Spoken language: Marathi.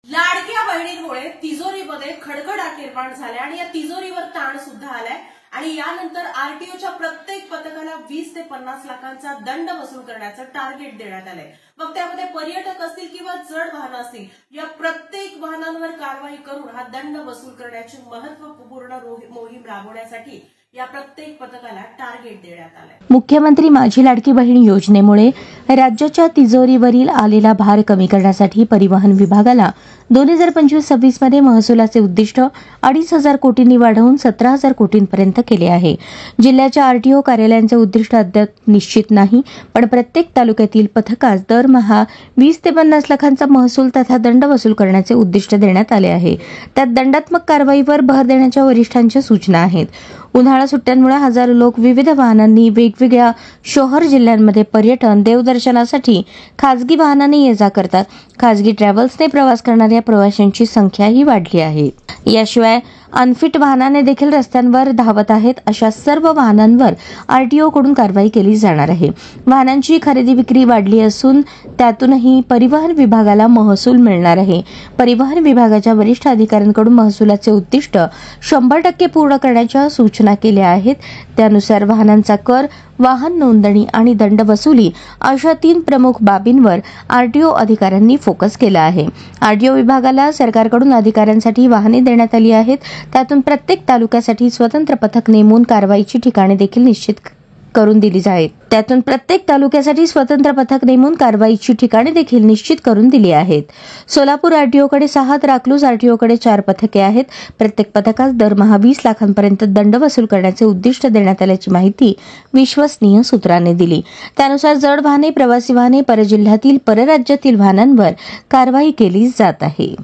लाडक्या बहिणींमुळे तिजोरीमध्ये खडखडाट निर्माण झाल्या आणि या तिजोरीवर ताण सुद्धा आलाय आणि यानंतर आरटीओच्या प्रत्येक पथकाला 20 ते 50 लाखांचा दंड वसूल करण्याचं टार्गेट देण्यात आलंय। मग त्यामध्ये पर्यटक असतील किंवा जड वाहनं असतील, या प्रत्येक वाहनांवर कारवाई करून हा दंड वसूल करण्याची महत्त्वपूर्ण मोहीम राबवण्यासाठी या प्रत्येक पथकाला टार्गेट देण्यात आलंय। मुख्यमंत्री माझी लाडकी बहीण योजनेमुळे राज्याच्या तिजोरीवरील आलेला भार कमी करण्यासाठी परिवहन विभागाला 2025-26 मध्ये महसुलाचे उद्दिष्ट 2,500 कोटींनी वाढवून 17,000 कोटींपर्यंत केले आहे। जिल्ह्याच्या आरटीओ कार्यालयांचे उद्दिष्ट अद्याप निश्चित नाही, पण प्रत्येक तालुक्यातील पथकास दरमहा 20 ते 50 लाखांचा महसूल तथा दंड वसूल करण्याचे उद्दिष्ट देण्यात आले आहे। त्यात दंडात्मक कारवाईवर भर देण्याच्या वरिष्ठांच्या सूचना आहेत। उन्हाळा सुट्ट्यांमुळे हजारो लोक विविध वाहनांनी वेगवेगळ्या शहर जिल्ह्यांमध्ये पर्यटन, देवदर्शनासाठी खासगी वाहनाने ये-जा करतात। खासगी ट्रॅव्हल्सने प्रवास करणाऱ्या प्रवाशांची संख्याही वाढली आहे। याशिवाय अनफिट वाहनाने देखील रस्त्यांवर धावत आहेत। अशा सर्व वाहनांवर आरटीओकडून कारवाई केली जाणार आहे। वाहनांची खरेदी विक्री वाढली असून त्यातूनही परिवहन विभागाला महसूल मिळणार आहे। परिवहन विभागाच्या वरिष्ठ अधिकाऱ्यांकडून महसुलाचे उद्दिष्ट 100% पूर्ण करण्याच्या सूचना केल्या आहेत। त्यानुसार वाहनांचा कर, वाहन नोंदणी आणि दंड वसुली अशा 3 प्रमुख बाबींवर आरटीओ अधिकाऱ्यांनी फोकस केला आहे। आरटीओ विभागाला सरकारकडून अधिकाऱ्यांसाठी वाहने देण्यात आली आहेत। त्यातून प्रत्येक तालुक्यासाठी स्वतंत्र पथक नेमून कारवाईची ठिकाणे देखील निश्चित करून दिली आहेत। सोलापूर आरटीओकडे 6 तर अकलूज आरटीओकडे 4 पथके आहेत। प्रत्येक पथकास दरमहा 20 लाखांपर्यंत दंड वसूल करण्याचे उद्दिष्ट देण्यात आल्याची माहिती विश्वसनीय सूत्रांनी दिली। त्यानुसार जड वाहने, प्रवासी वाहने, परजिल्ह्यातील, परराज्यातील वाहनांवर कारवाई केली जात आहे।